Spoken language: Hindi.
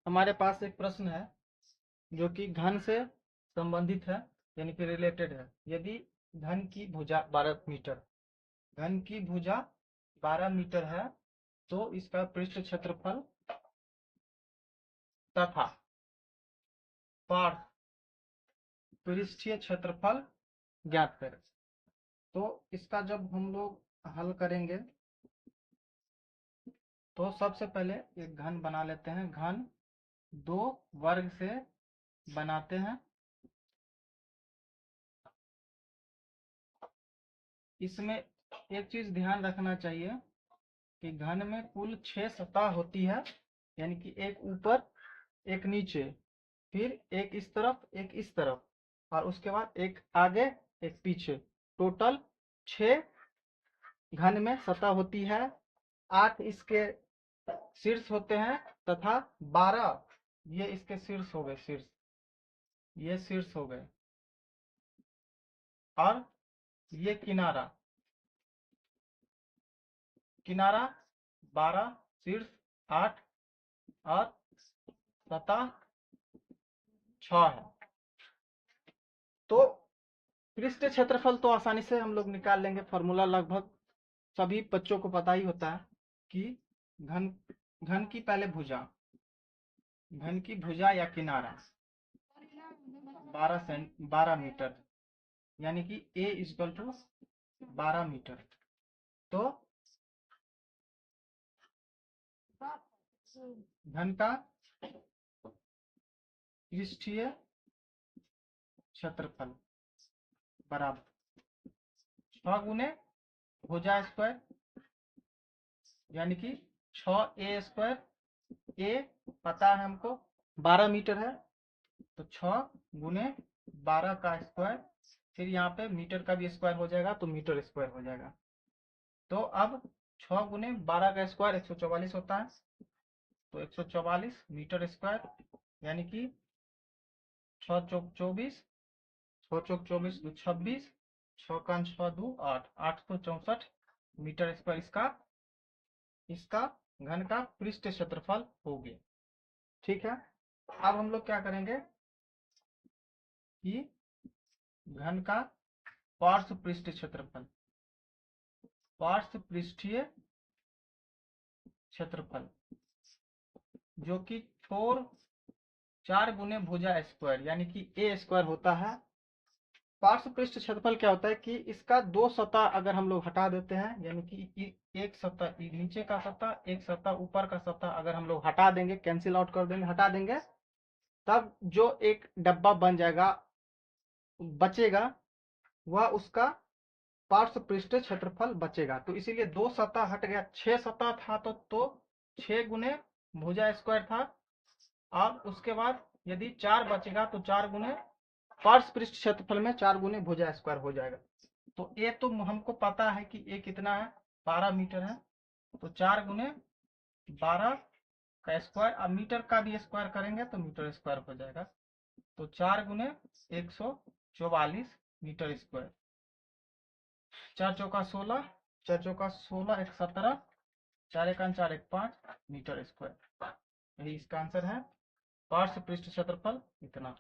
हमारे पास एक प्रश्न है जो कि घन से संबंधित है, यानी कि रिलेटेड है। यदि घन की भुजा 12 मीटर घन की भुजा 12 मीटर है तो इसका पृष्ठ क्षेत्रफल तथा पार्श्व पृष्ठीय क्षेत्रफल ज्ञात करें। तो इसका जब हम लोग हल करेंगे तो सबसे पहले एक घन बना लेते हैं। घन 2 वर्ग से बनाते हैं। इसमें एक चीज ध्यान रखना चाहिए कि घन में कुल 6 सतह होती है, यानी कि एक ऊपर एक नीचे, फिर एक इस तरफ एक इस तरफ, और उसके बाद एक आगे एक पीछे। टोटल 6 घन में सतह होती है। 8 इसके शीर्ष होते हैं तथा 12 ये इसके शीर्ष हो गए। ये शीर्ष हो गए, और ये किनारा 12 शीर्ष 8 और सतह 6 है। तो पृष्ठ क्षेत्रफल तो आसानी से हम लोग निकाल लेंगे। फॉर्मूला लगभग सभी बच्चों को पता ही होता है कि घन घन की पहले भुजा, घन की भुजा या किनारा 12 मीटर, यानी कि A इक्वल टू 12 मीटर। तो घन का पृष्ठीय क्षेत्रफल बराबर 6 गुने भुजा स्क्वायर, यानी कि 6A स्क्वायर। A पता है हमको 12 मीटर है, तो 6 गुने 12 का स्क्वायर, फिर यहाँ पे मीटर का भी स्क्वायर हो जाएगा तो मीटर स्क्वायर हो जाएगा। तो अब 6 गुने 12 का स्क्वायर 144 होता है, तो 144 मीटर स्क्वायर, यानी कि 6 चौक 24, 6 चौक 24 2 26, 6 का 6 2 8, 864 मीटर स्क्वायर इसका घन का पृष्ठ क्षेत्रफल हो गया। ठीक है, अब हम लोग क्या करेंगे कि घन का पार्श्व पृष्ठ क्षेत्रफल, पार्श्व पृष्ठीय क्षेत्रफल, जो कि 4 गुने भुजा स्क्वायर, यानी कि A स्क्वायर होता है। पार्श्व पृष्ठ क्षेत्रफल क्या होता है कि इसका 2 सतह अगर हम लोग हटा देते हैं, यानी कि एक सतह नीचे का सतह, एक सतह ऊपर का सतह अगर हम लोग हटा देंगे, कैंसिल आउट कर देंगे, हटा देंगे, तब जो एक डब्बा बन जाएगा बचेगा वह उसका पार्श्व पृष्ठ क्षेत्रफल बचेगा। तो इसीलिए 2 सतह हट गया, 6 सतह था तो 6 गुने भुजा स्क्वायर था, और उसके बाद यदि 4 बचेगा तो 4 गुने पार्श्व पृष्ठ क्षेत्रफल में 4 गुने भुजा स्क्वायर हो जाएगा। तो ए तो हमको पता है कि ए कितना है, 12 मीटर है, तो 4 गुने 12 का स्क्वायर, अब मीटर का भी स्क्वायर करेंगे तो मीटर स्क्वायर हो जाएगा। तो 4 गुने 144 मीटर स्क्वायर, 4 चौका 16, 4 चौका 16 1 17, 4 1 4 1 5 मीटर स्क्वायर। यही इसका आंसर है। पार्श्व पृष्ठ क्षेत्रफल इतना।